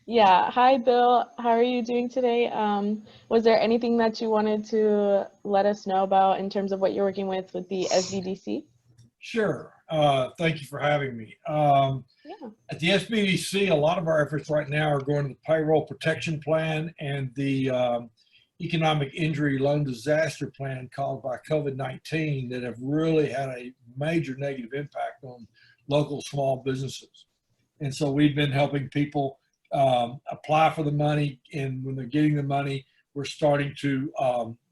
Yeah. Hi, Bill. How are you doing today? Was there anything that you wanted to let us know about in terms of what you're working with the SBDC? Sure. Thank you for having me. Yeah. At the SBDC, a lot of our efforts right now are going to the payroll protection plan and the economic injury loan disaster plan caused by COVID-19 that have really had a major negative impact on local small businesses. And so we've been helping people apply for the money, and when they're getting the money, we're starting to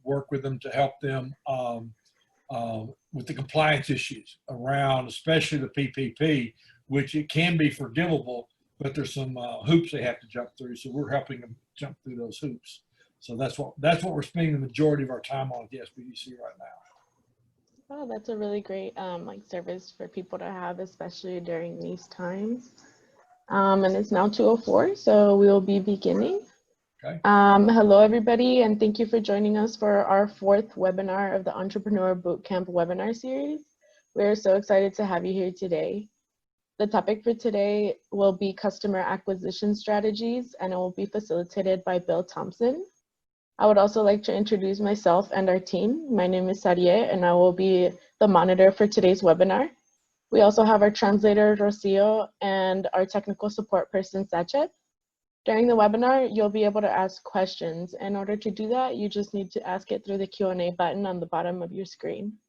work with them to help them with the compliance issues around, especially the PPP, which it can be forgivable, but there's some hoops they have to jump through. So we're helping them jump through those hoops. So that's what we're spending the majority of our time on at the SBDC right now. Oh, that's a really great like service for people to have, especially during these times. And it's now 2:04, so we will be beginning. Okay. Hello, everybody, and thank you for joining us for our fourth webinar of the Entrepreneur Bootcamp webinar series. We're so excited to have you here today. The topic for today will be customer acquisition strategies, and it will be facilitated by Bill Thompson. I would also like to introduce myself and our team. My name is Sarie, and I will be the monitor for today's webinar. We also have our translator, Rocio, and our technical support person, Sachet. During the webinar, you'll be able to ask questions. In order to do that, you just need to ask it through the Q&A button on the bottom of your screen.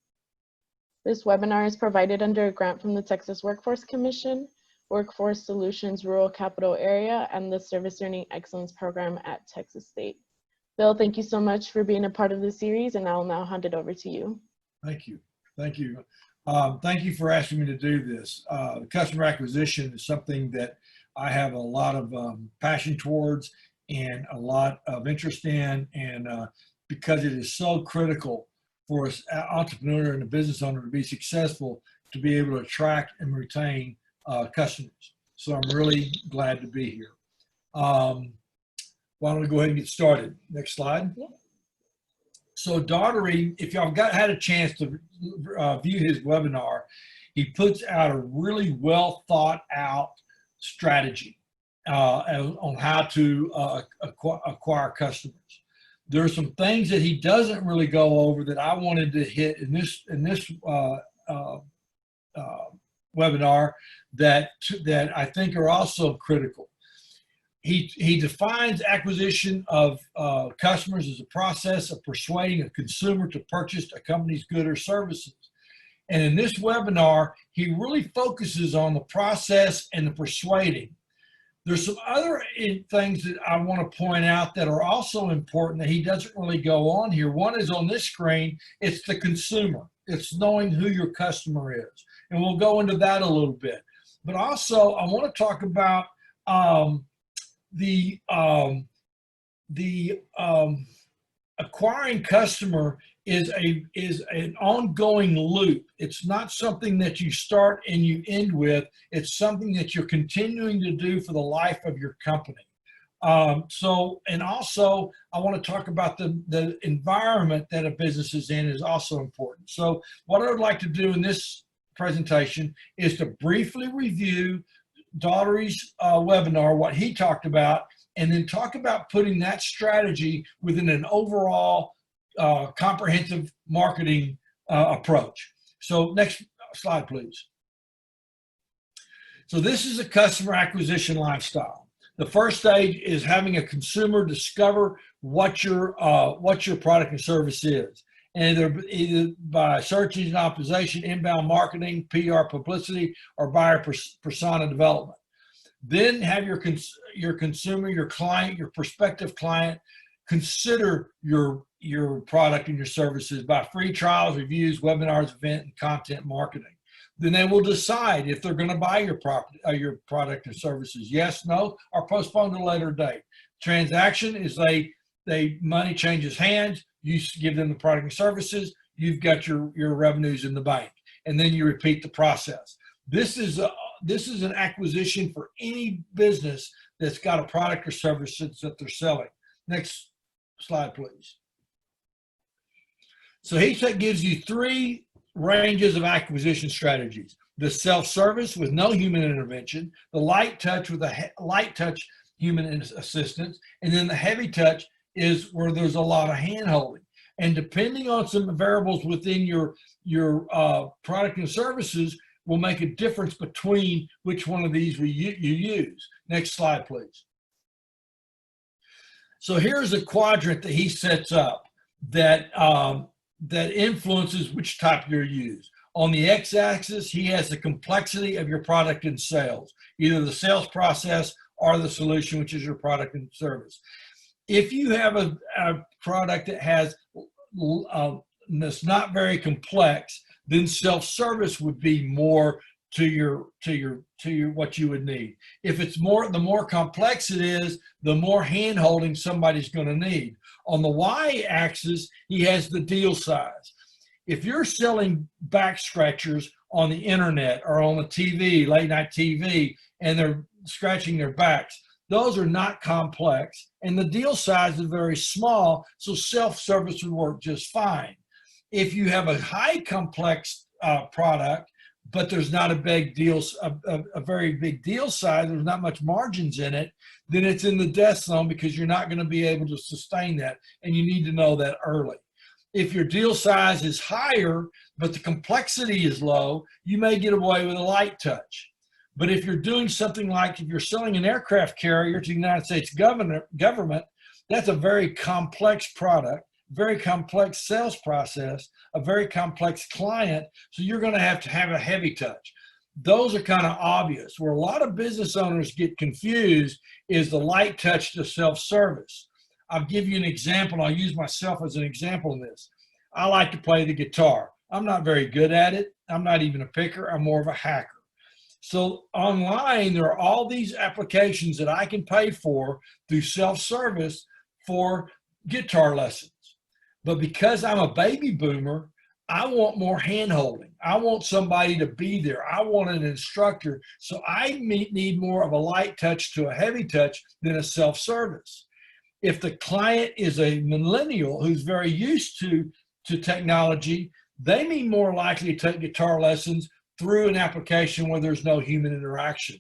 This webinar is provided under a grant from the Texas Workforce Commission, Workforce Solutions Rural Capital Area, and the Service Learning Excellence Program at Texas State. Bill, thank you so much for being a part of the series, and I'll now hand it over to you. Thank you. Thank you. Thank you for asking me to do this. Customer acquisition is something that I have a lot of passion towards and a lot of interest in, and because it is so critical for an entrepreneur and a business owner to be successful, to be able to attract and retain customers. So I'm really glad to be here. Why don't we go ahead and get started? Next slide. Yeah. So Daughtery, if y'all had a chance to view his webinar, he puts out a really well thought out strategy on how to acquire customers. There are some things that he doesn't really go over that I wanted to hit in this webinar that I think are also critical. He defines acquisition of customers as a process of persuading a consumer to purchase a company's goods or services. And in this webinar, he really focuses on the process and the persuading. There's some other things that I want to point out that are also important that he doesn't really go on here. One is on this screen, it's the consumer. It's knowing who your customer is. And we'll go into that a little bit. But also, I want to talk about the acquiring customer is an ongoing loop. It's not something that you start and you end with. It's something that you're continuing to do for the life of your company. And also I want to talk about the environment that a business is in is also important. So what I would like to do in this presentation is to briefly review Daughtery's webinar, what he talked about, and then talk about putting that strategy within an overall comprehensive marketing approach. So next slide, please. So this is a customer acquisition lifestyle. The first stage is having a consumer discover what your product and service is. And either by search engine optimization, inbound marketing, PR publicity, or buyer persona development. Then have your consumer, your client, your prospective client consider your product and your services by free trials, reviews, webinars, event, and content marketing. Then they will decide if they're going to buy your product or services, yes, no, or postpone to a later date. Transaction is money changes hands. You give them the product and services. You've got your revenues in the bank, and then you repeat the process. This is an acquisition for any business that's got a product or services that they're selling. Next slide, please. So he gives you three ranges of acquisition strategies: the self-service with no human intervention, the light touch with a light touch human assistance. And then the heavy touch is where there's a lot of hand holding. And depending on some variables within your product and services will make a difference between which one of these you use. Next slide, please. So here's a quadrant that he sets up that that influences which type you use. On the x-axis, he has the complexity of your product and sales, either the sales process or the solution, which is your product and service. If you have a product that has that's not very complex, then self-service would be more to your what you would need. If it's the more complex it is, the more hand holding somebody's going to need. On the y-axis, he has the deal size. If you're selling back scratchers on the internet or on the TV, late night TV, and they're scratching their backs, those are not complex, and the deal size is very small, so self-service would work just fine. If you have a high complex product, but there's not a big deal, a very big deal size, there's not much margins in it, then it's in the death zone because you're not going to be able to sustain that, and you need to know that early. If your deal size is higher, but the complexity is low, you may get away with a light touch. But if you're doing something like if you're selling an aircraft carrier to the United States government, that's a very complex product, very complex sales process, a very complex client, so you're going to have a heavy touch. Those are kind of obvious. Where a lot of business owners get confused is the light touch to self-service. I'll give you an example. I'll use myself as an example in this. I like to play the guitar. I'm not very good at it. I'm not even a picker. I'm more of a hacker. So online, there are all these applications that I can pay for through self-service for guitar lessons. But because I'm a baby boomer, I want more hand-holding. I want somebody to be there. I want an instructor. So I need more of a light touch to a heavy touch than a self-service. If the client is a millennial who's very used to technology, they may be more likely to take guitar lessons through an application where there's no human interaction.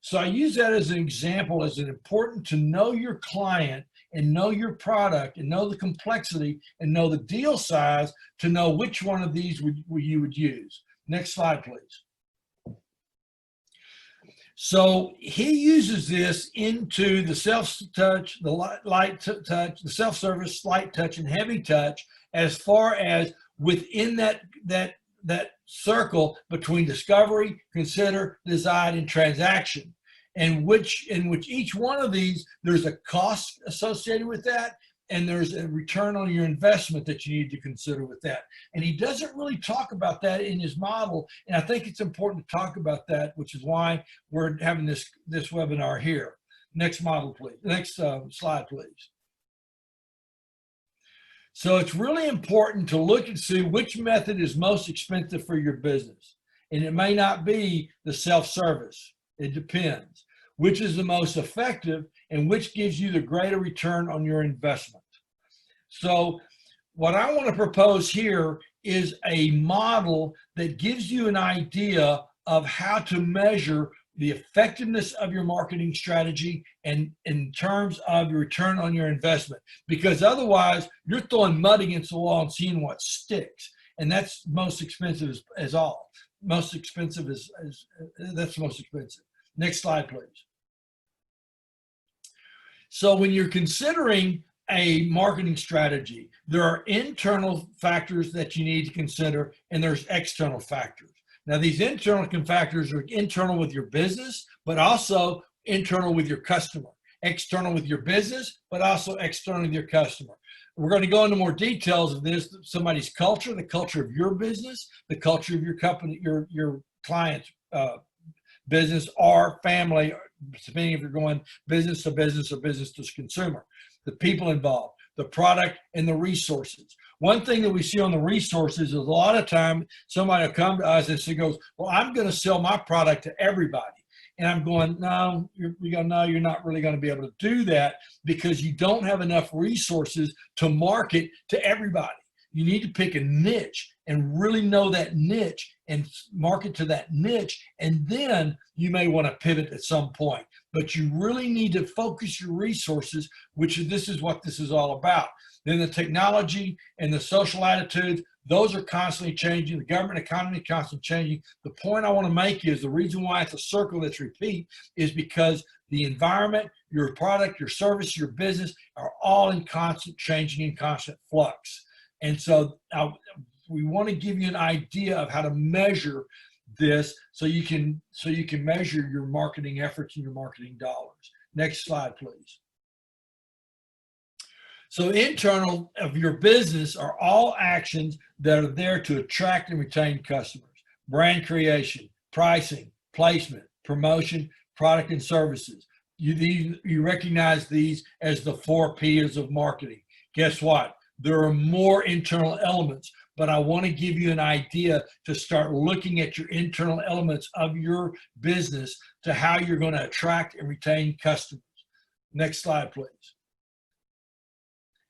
So I use that as an example, as it's important to know your client and know your product and know the complexity and know the deal size to know which one of these you would use. Next slide, please. So he uses this into the self-touch, the light touch, the self-service, light touch, and heavy touch, as far as within that circle between discovery, consider, decide, and transaction, and in which each one of these, there's a cost associated with that, and there's a return on your investment that you need to consider with that. And he doesn't really talk about that in his model, and I think it's important to talk about that, which is why we're having this webinar here. Next model, please. Next slide, please. So it's really important to look and see which method is most expensive for your business. And it may not be the self-service. It depends. Which is the most effective and which gives you the greater return on your investment. So what I want to propose here is a model that gives you an idea of how to measure the effectiveness of your marketing strategy and in terms of your return on your investment, because otherwise you're throwing mud against the wall and seeing what sticks. And that's most expensive as all. Most expensive that's most expensive. Next slide, please. So when you're considering a marketing strategy, there are internal factors that you need to consider, and there's external factors. Now, these internal factors are internal with your business, but also internal with your customer. External with your business, but also external with your customer. We're going to go into more details of this, somebody's culture, the culture of your business, the culture of your company, your client's business or family, depending if you're going business to business or business to consumer, the people involved, the product, and the resources. One thing that we see on the resources is a lot of time somebody will come to us and she goes, well, I'm going to sell my product to everybody. And I'm going, no, you're not really going to be able to do that because you don't have enough resources to market to everybody. You need to pick a niche and really know that niche and market to that niche. And then you may want to pivot at some point. but you really need to focus your resources, which this is what this is all about. Then the technology and the social attitudes, those are constantly changing. The government economy constantly changing. The point I want to make is the reason why it's a circle that's repeat is because the environment, your product, your service, your business are all in constant changing and constant flux. And so we want to give you an idea of how to measure this so you can measure your marketing efforts and your marketing dollars. Next slide, please. So internal of your business are all actions that are there to attract and retain customers. Brand creation, pricing, placement, promotion, product and services. You recognize these as the 4 P's of marketing. Guess what? There are more internal elements, but I want to give you an idea to start looking at your internal elements of your business to how you're going to attract and retain customers. Next slide, please.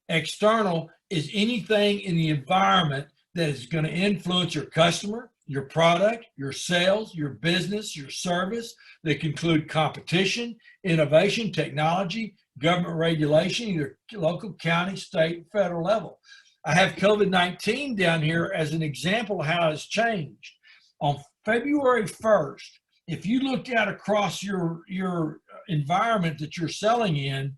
External is anything in the environment that is going to influence your customer, your product, your sales, your business, your service. They can include competition, innovation, technology, government regulation, either local, county, state, federal level. I have COVID-19 down here as an example of how it's changed. On February 1st, if you looked out across your environment that you're selling in,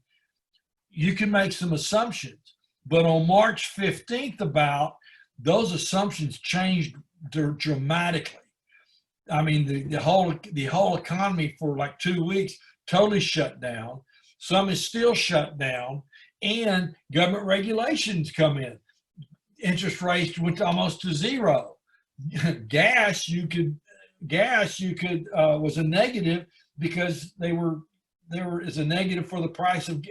you can make some assumptions. But on March 15th, those assumptions changed dramatically. I mean, the whole economy for like 2 weeks totally shut down. Some is still shut down, and government regulations come in. Interest rates went almost to zero. Gas was a negative because there is a negative for the price of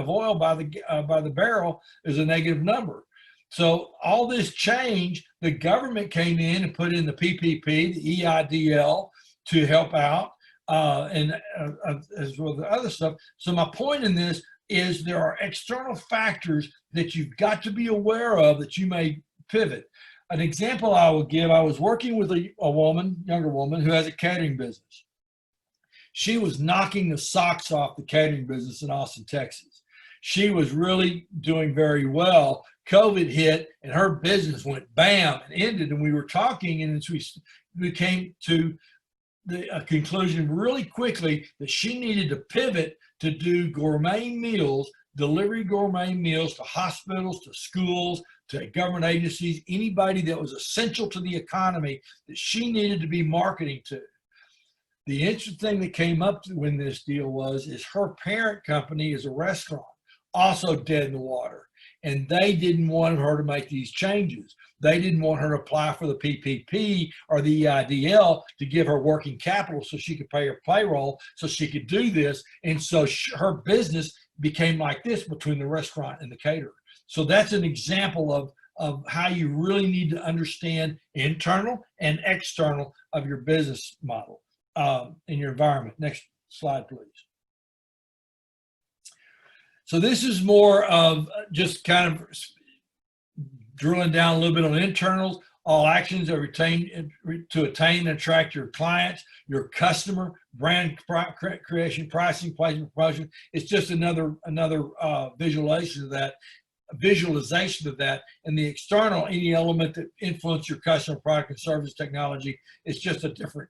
oil by the barrel is a negative number. So all this change, the government came in and put in the PPP, the EIDL to help out, and as well as the other stuff. So my point in this is there are external factors that you've got to be aware of that you may pivot. An example I will give, I was working with a younger woman who has a catering business. She was knocking the socks off the catering business in Austin, Texas. She was really doing very well. COVID hit and her business went bam and ended, and we were talking, and we came to a conclusion really quickly that she needed to pivot to do gourmet meals, delivery gourmet meals to hospitals, to schools, to government agencies, anybody that was essential to the economy that she needed to be marketing to. The interesting thing that came up when this deal is her parent company is a restaurant, also dead in the water. And they didn't want her to make these changes. They didn't want her to apply for the PPP or the EIDL to give her working capital so she could pay her payroll, so she could do this. And so her business became like this between the restaurant and the caterer. So that's an example of how you really need to understand internal and external of your business model in your environment. Next slide, please. So this is more of just kind of drilling down a little bit on internals. All actions are retained to attain and attract your clients, your customer, brand creation, pricing, placement, promotion. It's just another visualization of that. And the external, any element that influence your customer, product, and service, technology, it's just a different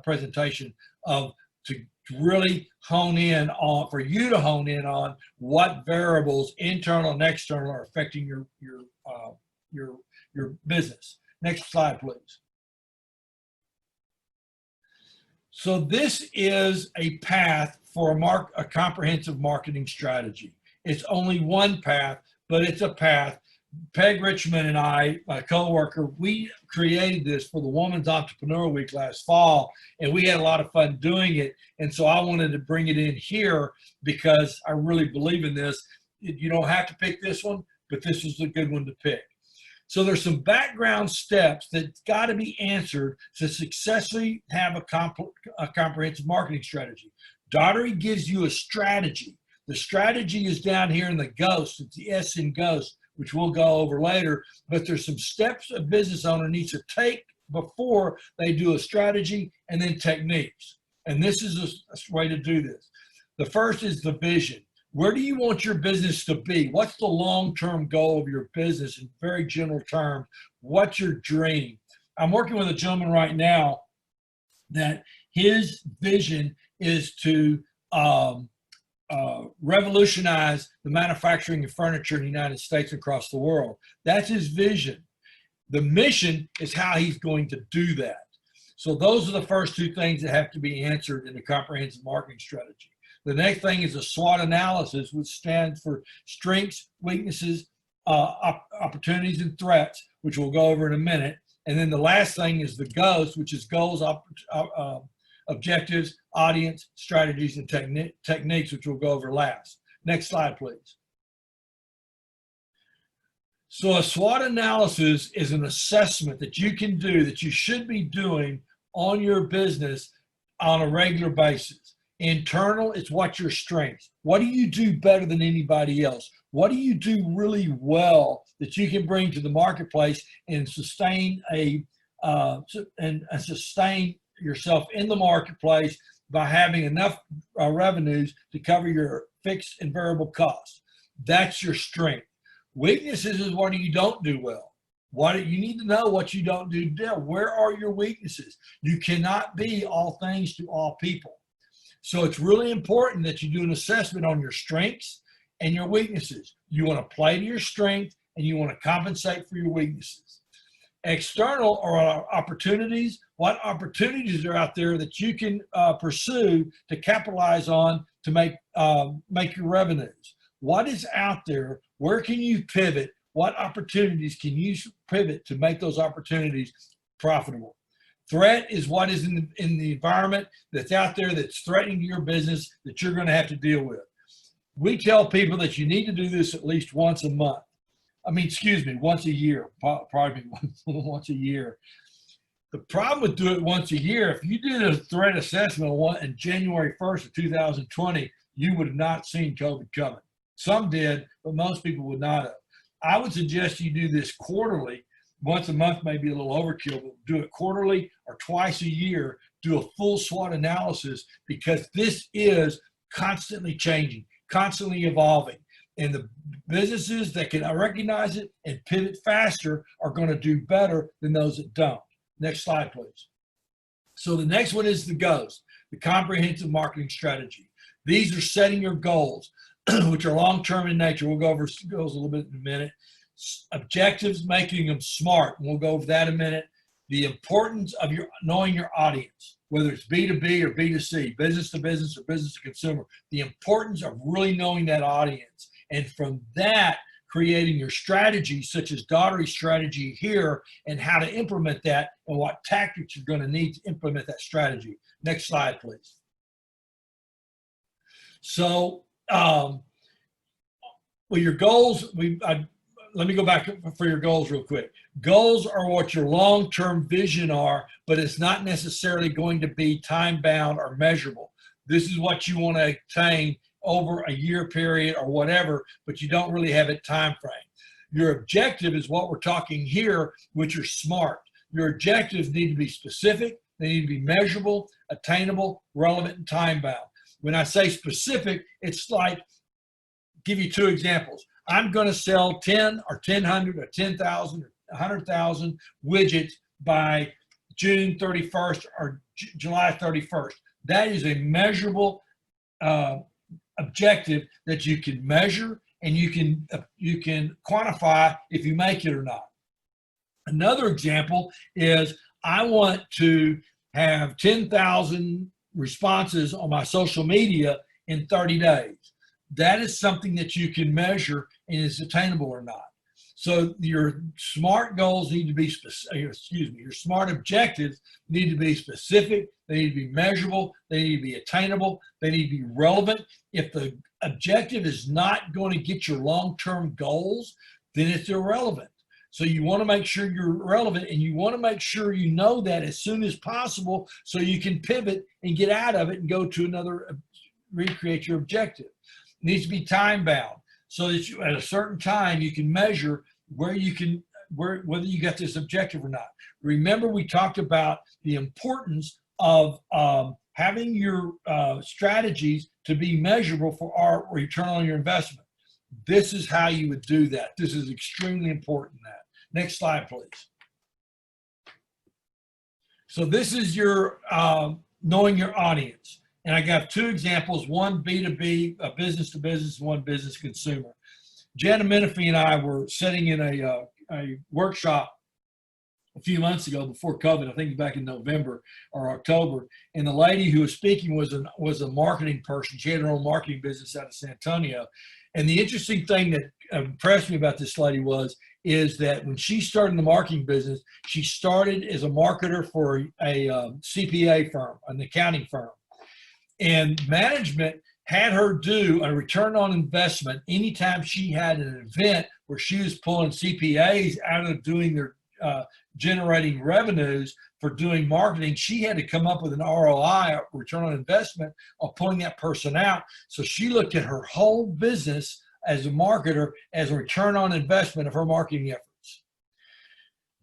presentation to really hone in on, for you to hone in on what variables, internal and external, are affecting your business. Next slide, please. So this is a path for a comprehensive marketing strategy. It's only one path, but it's a path. Peg Richmond and I, my coworker, we created this for the Women's Entrepreneur Week last fall, and we had a lot of fun doing it. And so I wanted to bring it in here because I really believe in this. You don't have to pick this one, but this is a good one to pick. So there's some background steps that's got to be answered to successfully have a comprehensive marketing strategy. Daugherty gives you a strategy. The strategy is down here in the GHOST. It's the S in GHOST, which we'll go over later, but there's some steps a business owner needs to take before they do a strategy, and then techniques. And this is a way to do this. The first is the vision. Where do you want your business to be? What's the long-term goal of your business in very general terms? What's your dream? I'm working with a gentleman right now that his vision is to revolutionize the manufacturing of furniture in the United States and across the world. That's his vision. The mission is how he's going to do that. So those are the first two things that have to be answered in the comprehensive marketing strategy. The next thing is a SWOT analysis, which stands for strengths, weaknesses, opportunities, and threats, which we'll go over in a minute. And then the last thing is the GOAST, which is goals, objectives, audience, strategies, and techniques, which we'll go over last. Next slide, please. So a SWOT analysis is an assessment that you can do, that you should be doing on your business on a regular basis. Internal, it's what's your strengths. What do you do better than anybody else? What do you do really well that you can bring to the marketplace and sustain sustain yourself in the marketplace by having enough revenues to cover your fixed and variable costs? That's your strength. Weaknesses is what you don't do well. You need to know what you don't do well. Where are your weaknesses? You cannot be all things to all people. So it's really important that you do an assessment on your strengths and your weaknesses. You want to play to your strength and you want to compensate for your weaknesses. External are opportunities. What opportunities are out there that you can pursue to capitalize on to make your revenues? What is out there? Where can you pivot? What opportunities can you pivot to make those opportunities profitable? Threat is what is in the environment that's out there that's threatening your business that you're going to have to deal with. We tell people that you need to do this at least once a month. Once a year, probably once a year. The problem with doing it once a year, if you did a threat assessment on January 1st of 2020, you would have not seen COVID coming. Some did, but most people would not have. I would suggest you do this quarterly. Once a month may be a little overkill, but do it quarterly or twice a year. Do a full SWOT analysis, because this is constantly changing, constantly evolving. And the businesses that can recognize it and pivot faster are going to do better than those that don't. Next slide, please. So the next one is the GOAST, the comprehensive marketing strategy. These are setting your goals, which are long-term in nature. We'll go over goals a little bit in a minute. Objectives, making them smart. And we'll go over that in a minute. The importance of knowing your audience, whether it's B2B or B2C, business to business or business to consumer. The importance of really knowing that audience. And from that, creating your strategy, such as Daugherty's strategy here, and how to implement that and what tactics you're going to need to implement that strategy. Next slide, please. So, your goals, let me go back for your goals real quick. Goals are what your long-term vision are, but it's not necessarily going to be time-bound or measurable. This is what you want to attain over a year period or whatever, but you don't really have a time frame. Your objective is what we're talking here, which are SMART. Your objectives need to be specific, they need to be measurable, attainable, relevant, and time-bound. When I say specific, it's like, give you two examples. I'm going to sell 10 or 1,000 or 10,000 or 100,000 widgets by June 31st or July 31st. That is a measurable objective that you can measure and you can quantify if you make it or not. Another example is I want to have 10,000 responses on my social media in 30 days. That is something that you can measure and is attainable or not. So your SMART goals need to be your SMART objectives need to be specific, they need to be measurable, they need to be attainable, they need to be relevant. If the objective is not going to get your long-term goals, then it's irrelevant. So you want to make sure you're relevant, and you want to make sure you know that as soon as possible so you can pivot and get out of it and go to another, recreate your objective. It needs to be time-bound, so that you, at a certain time, you can measure whether you got this objective or not. Remember, we talked about the importance of having your strategies to be measurable for our return on your investment. This is how you would do that. This is extremely important. Next slide, please. So this is your knowing your audience. And I got two examples, one B2B, business to business, one business consumer. Jana Menifee and I were sitting in a workshop a few months ago before COVID, I think back in November or October, and the lady who was speaking was a marketing person. She had her own marketing business out of San Antonio. And the interesting thing that impressed me about this lady is that when she started in the marketing business, she started as a marketer for a CPA firm, an accounting firm. And management had her do a return on investment anytime she had an event where she was pulling CPAs out of doing their generating revenues for doing marketing. She had to come up with an ROI, return on investment, of pulling that person out. So she looked at her whole business as a marketer as a return on investment of her marketing efforts.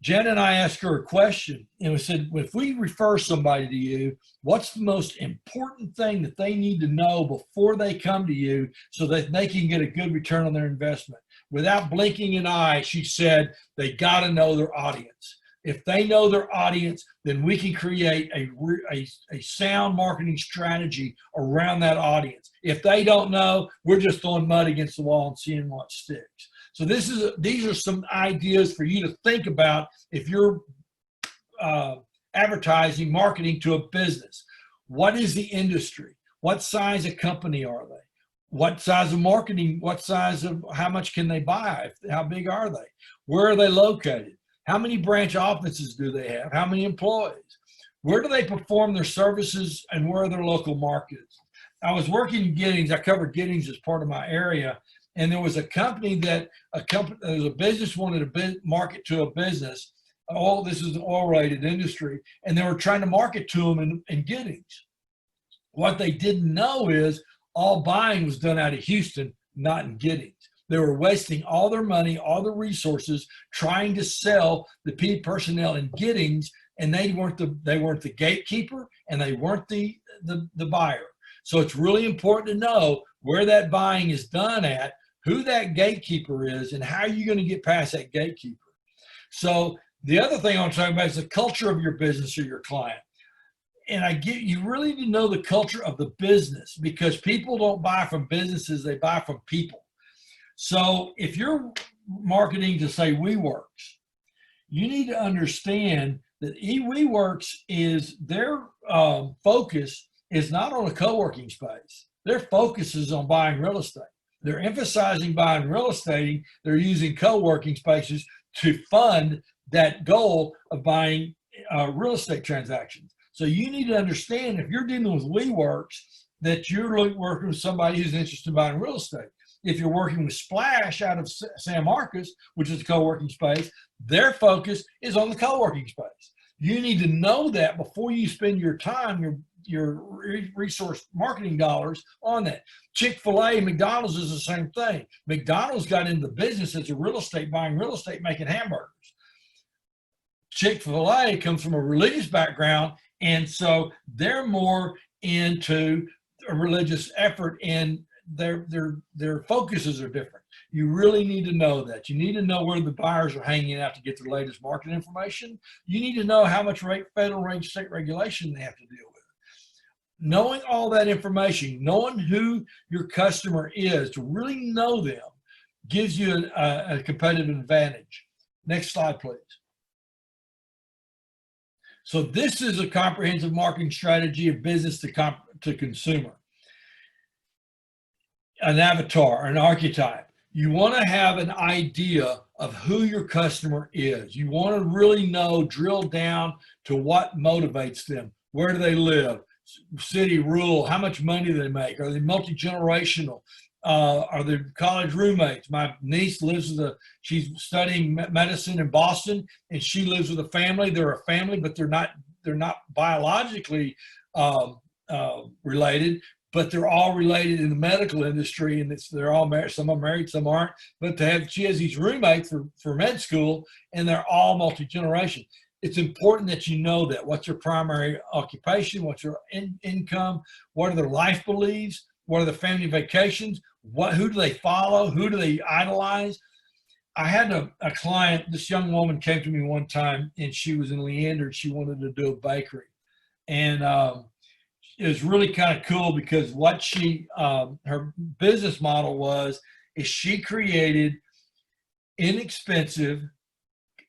Jen and I asked her a question, and we said, if we refer somebody to you, what's the most important thing that they need to know before they come to you so that they can get a good return on their investment? Without blinking an eye, she said, they got to know their audience. If they know their audience, then we can create a sound marketing strategy around that audience. If they don't know, we're just throwing mud against the wall and seeing what sticks. So these are some ideas for you to think about if you're advertising, marketing to a business. What is the industry? What size of company are they? What size of marketing? How much can they buy? How big are they? Where are they located? How many branch offices do they have? How many employees? Where do they perform their services, and where are their local markets? I was working in Giddings. I covered Giddings as part of my area. And there was a business wanted to market to a business. This is an oil-related industry, and they were trying to market to them in Giddings. What they didn't know is all buying was done out of Houston, not in Giddings. They were wasting all their money, all their resources, trying to sell the personnel in Giddings, and they weren't the gatekeeper, and they weren't the buyer. So it's really important to know where that buying is done at, who that gatekeeper is, and how you're going to get past that gatekeeper. So the other thing I want to talk about is the culture of your business or your client. And you really need to know the culture of the business, because people don't buy from businesses, they buy from people. So if you're marketing to, say, WeWorks, you need to understand that WeWorks is their focus is not on a co-working space. Their focus is on buying real estate. They're emphasizing buying real estate. They're using co-working spaces to fund that goal of buying real estate transactions. So you need to understand, if you're dealing with WeWorks, that you're working with somebody who's interested in buying real estate. If you're working with Splash out of San Marcos, which is a co-working space, their focus is on the co-working space. You need to know that before you spend your time, your resource marketing dollars on that. Chick-fil-A, McDonald's is the same thing. McDonald's got into the business as a buying real estate, making hamburgers. Chick-fil-A comes from a religious background, and so they're more into a religious effort, and their focuses are different. You really need to know that. You need to know where the buyers are hanging out to get the latest market information. You need to know how much federal and state regulation they have to deal with. Knowing all that information, knowing who your customer is, to really know them, gives you a competitive advantage. Next slide, please. So this is a comprehensive marketing strategy of business to consumer. An avatar, an archetype. You want to have an idea of who your customer is. You want to really drill down to what motivates them. Where do they live? City, rural, how much money do they make? Are they multi-generational? Are they college roommates? My niece she's studying medicine in Boston, and she lives with a family. They're a family, but they're not biologically related, but they're all related in the medical industry, and they're all married. Some are married, some aren't. But she has these roommates for med school, and they're all multi-generation. it's important that you know that. What's their primary occupation? What's their income? What are their life beliefs? What are the family vacations? Who do they follow? Who do they idolize? I had a client, this young woman came to me one time, and she was in Leander. She wanted to do a bakery. And it was really kind of cool because what her business model is she created inexpensive,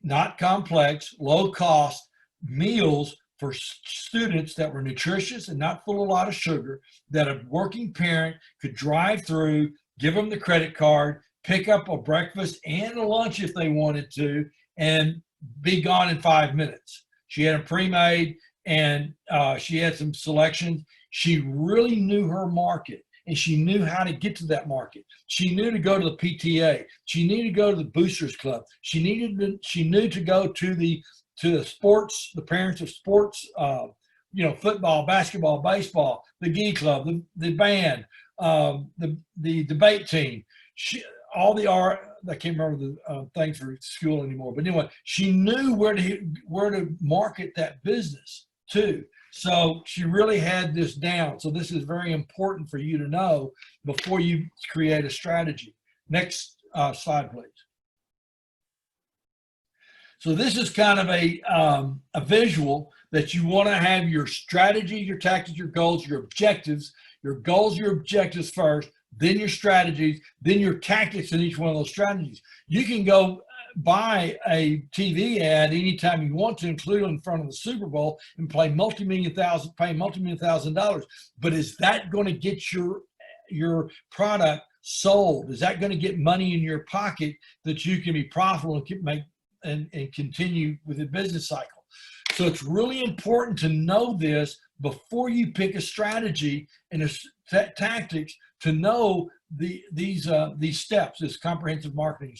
not complex, low cost meals for students that were nutritious and not full of a lot of sugar, that a working parent could drive through, give them the credit card, pick up a breakfast and a lunch if they wanted to, and be gone in 5 minutes. She had a pre-made, and she had some selections. She really knew her market, and she knew how to get to that market. She knew to go to the PTA. She knew to go to the Boosters Club. She knew to go to the sports, the parents of sports, football, basketball, baseball, the Gee Club, the band, the debate team. All the art. I can't remember the things for school anymore. But anyway, she knew where to market that business too. So she really had this down. So this is very important for you to know before you create a strategy. Next slide, please. So this is kind of a visual that you want to have your strategy, your tactics, your goals, your objectives. Your goals, your objectives first, then your strategies, then your tactics in each one of those strategies. You can go buy a TV ad anytime you want to, include it in front of the Super Bowl, and pay multi-million thousand dollars. But is that going to get your product sold? Is that going to get money in your pocket that you can be profitable and continue with the business cycle? So it's really important to know this before you pick a strategy and tactics, to know these steps, this comprehensive marketing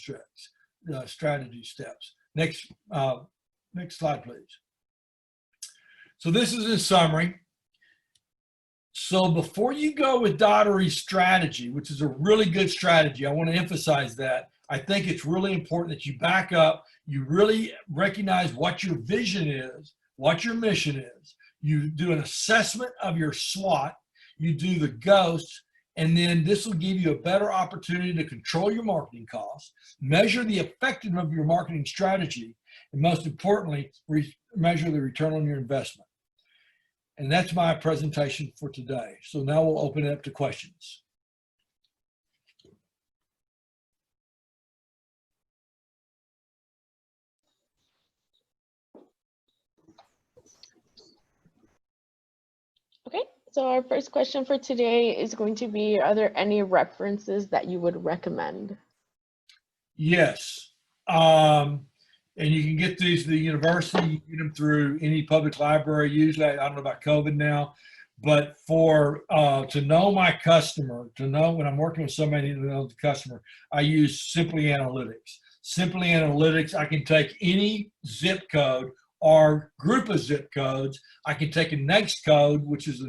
strategy steps. Next slide, please. So this is a summary. So before you go with Daugherty's strategy, which is a really good strategy, I want to emphasize that. I think it's really important that you back up, you really recognize what your vision is, what your mission is. You do an assessment of your SWOT, you do the ghosts, and then this will give you a better opportunity to control your marketing costs, measure the effectiveness of your marketing strategy, and most importantly, measure the return on your investment. And that's my presentation for today. So now we'll open it up to questions. Okay, so our first question for today is going to be, are there any references that you would recommend? Yes. And you can get these at the university, you can get them through any public library. Usually, I don't know about COVID now, but to know my customer, to know when I'm working with somebody to know the customer, I use Simply Analytics. Simply Analytics, I can take any zip code or group of zip codes. I can take a NAICS code, which is a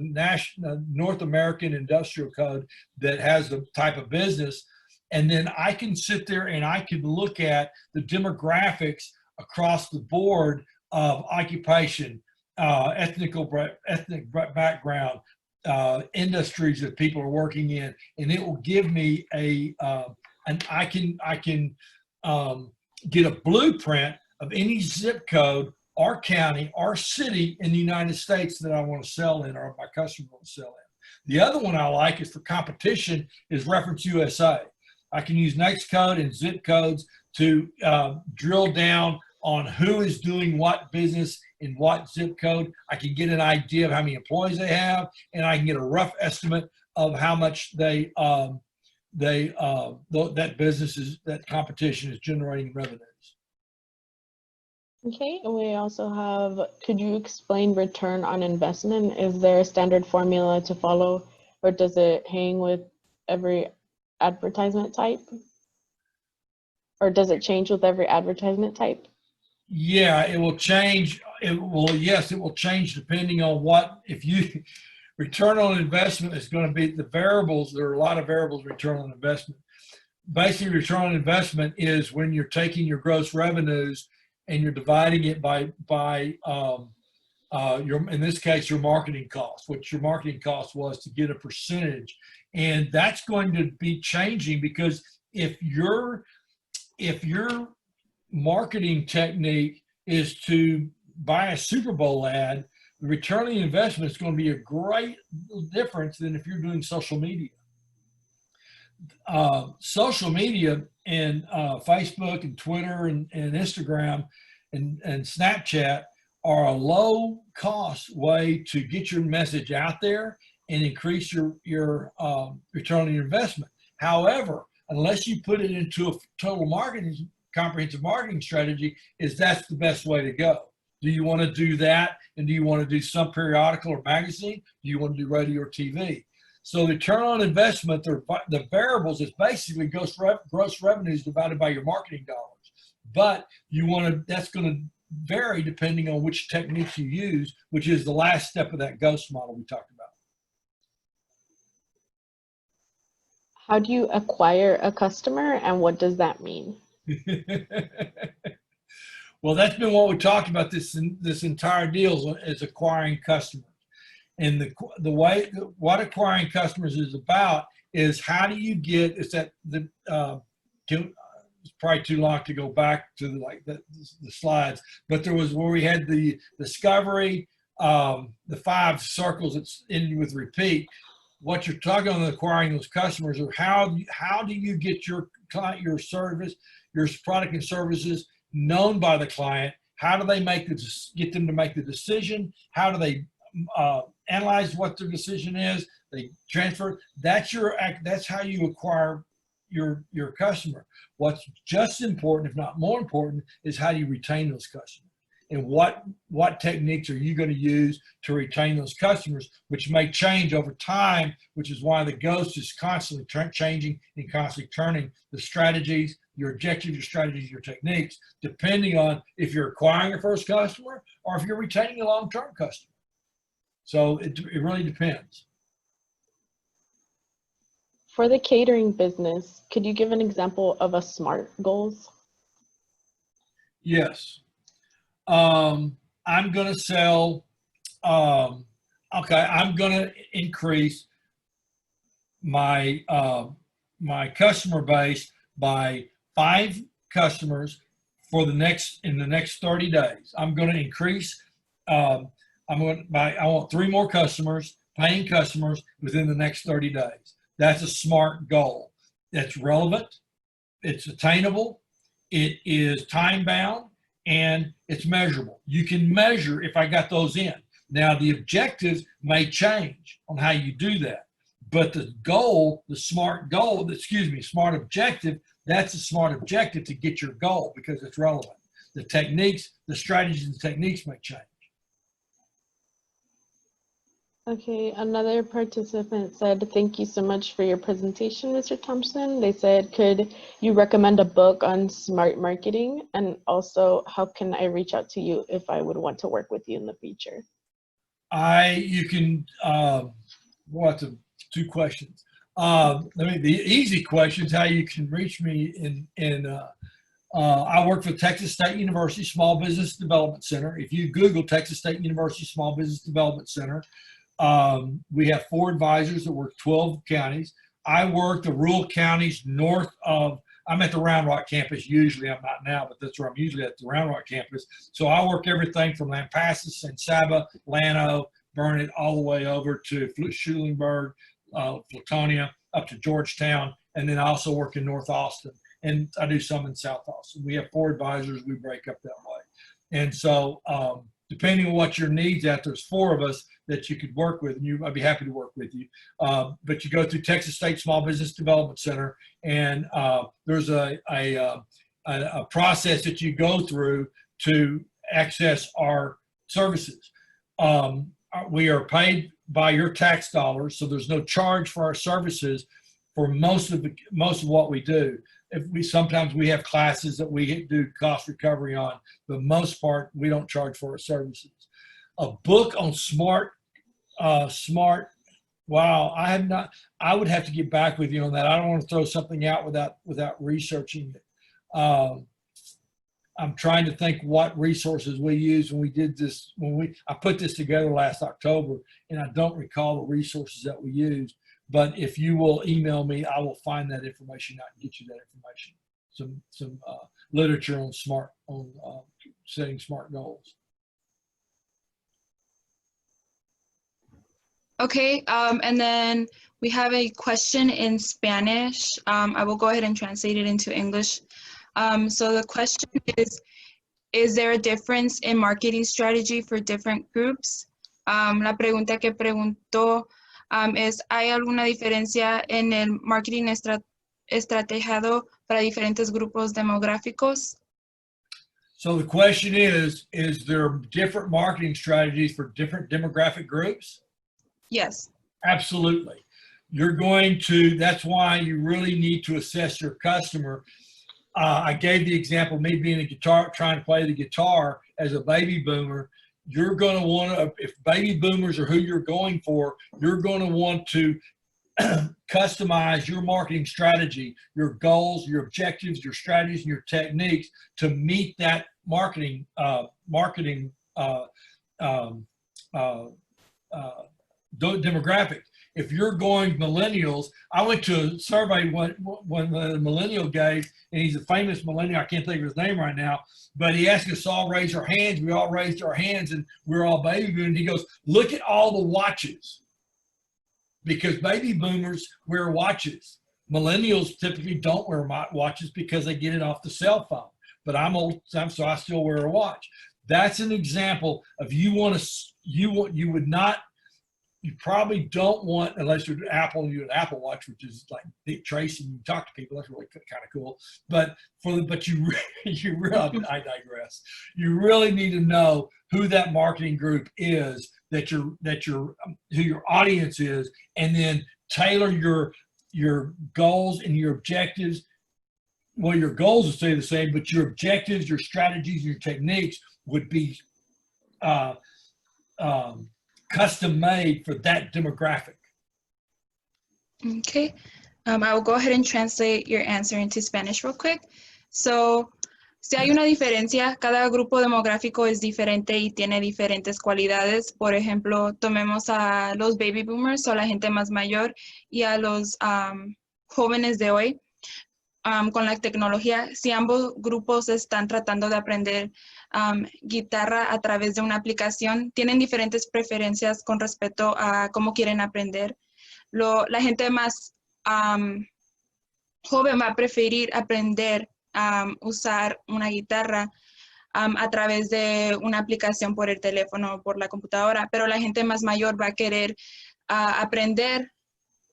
North American industrial code that has the type of business. And then I can sit there and I can look at the demographics across the board of occupation, ethnic background, industries that people are working in, and it will give me I can get a blueprint of any zip code or county or city in the United States that I want to sell in, or my customer will sell in. The other one I like is for competition is Reference USA. I can use NAICS code and zip codes to drill down on who is doing what business in what zip code. I can get an idea of how many employees they have, and I can get a rough estimate of how much that competition is generating revenues. Okay, and we also have, could you explain return on investment? Is there a standard formula to follow, or does it hang with every advertisement type? Or does it change with every advertisement type? Yeah, it will change. Yes, it will change depending on return on investment is going to be the variables. There are a lot of variables return on investment. Basically, return on investment is when you're taking your gross revenues and you're dividing it by your, in this case, your marketing cost, what your marketing cost was to get a percentage. And that's going to be changing, because if your marketing technique is to buy a Super Bowl ad, the return on the investment is going to be a great difference than if you're doing social media. Social media and Facebook and Twitter and Instagram and Snapchat are a low cost way to get your message out there and increase your return on your investment. However, unless you put it into a total marketing, comprehensive marketing strategy, that's the best way to go. Do you want to do that? And do you want to do some periodical or magazine? Do you want to do radio or TV? So the return on investment, the variables is basically gross revenues divided by your marketing dollars. But that's going to vary depending on which techniques you use, which is the last step of that ghost model we talked about. How do you acquire a customer, and what does that mean? Well, that's been what we talked about this entire deal is acquiring customers. And the way what acquiring customers is about is how do you get, it's probably too long to go back to the slides, but there was where we had the discovery, the 5 circles that's ending with repeat. What you're talking about acquiring those customers, or how do you get your client, your service, your product and services known by the client? How do they get them to make the decision? How do they analyze what their decision is? They transfer. That's how you acquire your customer. What's just important, if not more important, is how do you retain those customers, and what techniques are you going to use to retain those customers, which may change over time, which is why the ghost is constantly changing and constantly turning the strategies, your objectives, your strategies, your techniques, depending on if you're acquiring your first customer or if you're retaining a long-term customer. So it really depends. For the catering business, could you give an example of a SMART goals? Yes. I'm going to sell, I'm going to increase my customer base by 5 customers in the next 30 days. I'm going to increase, I want 3 more customers, paying customers within the next 30 days. That's a SMART goal. That's relevant, it's attainable, it is time bound, and it's measurable. You can measure if I got those in. Now the objectives may change on how you do that, but the goal, the SMART goal, SMART objective, that's a SMART objective to get your goal because it's relevant. The techniques, the strategies and techniques may change. Okay, another participant said, thank you so much for your presentation, Mr. Thompson. They said, could you recommend a book on smart marketing? And also, how can I reach out to you if I would want to work with you in the future? You can, what's 2 questions? The easy questions, how you can reach me I work for Texas State University Small Business Development Center. If you Google Texas State University Small Business Development Center, we have 4 advisors that work 12 counties. I work the rural counties north of, I'm at the Round Rock campus usually. I'm not now, but that's where I'm usually at, the Round Rock campus. So I work everything from Lampasas and Saba, Llano, Burnet, all the way over to Schulenburg, Flatonia, up to Georgetown, and then I also work in North Austin, and I do some in South Austin. We have 4 advisors. We break up that way. And so depending on what your needs are, there's 4 of us that you could work with, and I'd be happy to work with you. But you go through Texas State Small Business Development Center, and there's a process that you go through to access our services. We are paid by your tax dollars, so there's no charge for our services for most of what we do. Sometimes we have classes that we do cost recovery on, but most part we don't charge for our services. A book on smart. Wow, I have not. I would have to get back with you on that. I don't want to throw something out without researching it. I'm trying to think what resources we used when we did this, I put this together last October, and I don't recall the resources that we used, but if you will email me, I will find that information out and get you that information. Some literature on setting SMART goals. Okay, and then we have a question in Spanish. I will go ahead and translate it into English. So the question is there a difference in marketing strategy for different groups? La pregunta que preguntó es, ¿hay alguna diferencia en el marketing estrategiado para diferentes grupos demográficos? So the question is there different marketing strategies for different demographic groups? Yes. Absolutely. That's why you really need to assess your customer. I gave the example, me being trying to play the guitar as a baby boomer. You're going to want to, if baby boomers are who you're going for, you're going to want to customize your marketing strategy, your goals, your objectives, your strategies, and your techniques to meet that marketing demographic. If you're going millennials, I went to a survey when the millennial gave, and he's a famous millennial, I can't think of his name right now, but he asked us all raise our hands. We all raised our hands, and we're all baby boomers. And he goes, look at all the watches, because baby boomers wear watches. Millennials typically don't wear watches because they get it off the cell phone. But I'm old, so I still wear a watch. That's an example of you probably don't want, unless you're Apple and you have an Apple Watch, which is like Dick Tracy, and you talk to people, that's really kind of cool. But you really, I digress. You really need to know who that marketing group is, who your audience is, and then tailor your goals and your objectives. Well, your goals will stay the same, but your objectives, your strategies, your techniques would be custom made for that demographic. Okay, I will go ahead and translate your answer into Spanish real quick. So, si hay una diferencia, cada grupo demográfico es diferente y tiene diferentes cualidades. Por ejemplo, tomemos a los baby boomers o la gente más mayor y a los jóvenes de hoy. Con la tecnología, si ambos grupos están tratando de aprender guitarra a través de una aplicación, tienen diferentes preferencias con respecto a cómo quieren aprender. La gente más joven va a preferir aprender a usar una guitarra a través de una aplicación por el teléfono o por la computadora, pero la gente más mayor va a querer aprender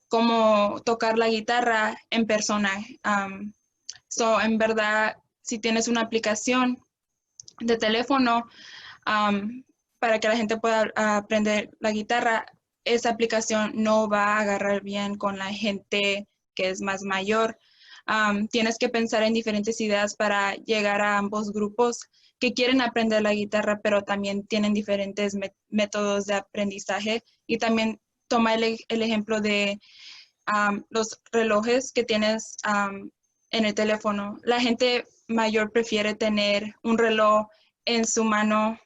cómo tocar la guitarra en persona. En verdad, si tienes una aplicación de teléfono para que la gente pueda aprender la guitarra, esa aplicación no va a agarrar bien con la gente que es más mayor. Tienes que pensar en diferentes ideas para llegar a ambos grupos que quieren aprender la guitarra, pero también tienen diferentes métodos de aprendizaje. Y también toma el ejemplo de los relojes que tienes en el teléfono. La gente mayor prefiere tener un reloj en su mano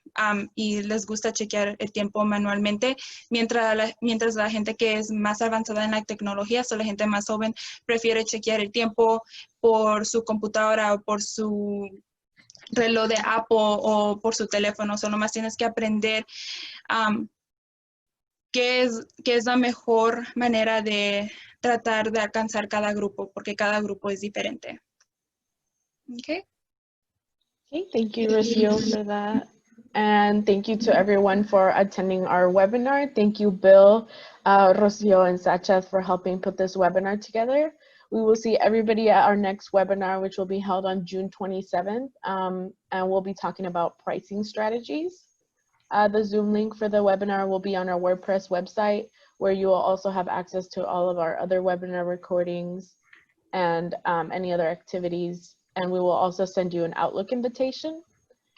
y les gusta chequear el tiempo manualmente, mientras la gente que es más avanzada en la tecnología, la gente más joven, prefiere chequear el tiempo por su computadora o por su reloj de Apple o por su teléfono. Solo más tienes que aprender qué es la mejor manera de tratar de alcanzar cada grupo, porque cada grupo es diferente. Okay. Okay, thank you, Rocio, for that. And thank you to everyone for attending our webinar. Thank you, Bill, Rocio, and Sachez for helping put this webinar together. We will see everybody at our next webinar, which will be held on June 27th, and we'll be talking about pricing strategies. The Zoom link for the webinar will be on our WordPress website, where you will also have access to all of our other webinar recordings and any other activities. And we will also send you an Outlook invitation.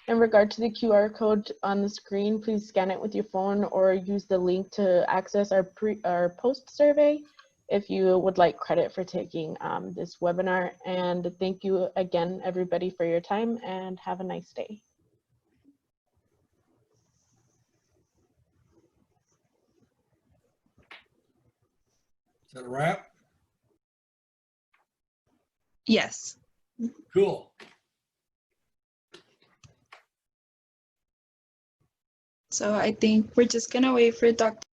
In regard to the QR code on the screen, please scan it with your phone or use the link to access our post survey. if you would like credit for taking this webinar. And thank you again, everybody, for your time, and have a nice day. Is that a wrap? Yes. Cool. So I think we're just gonna wait for Dr.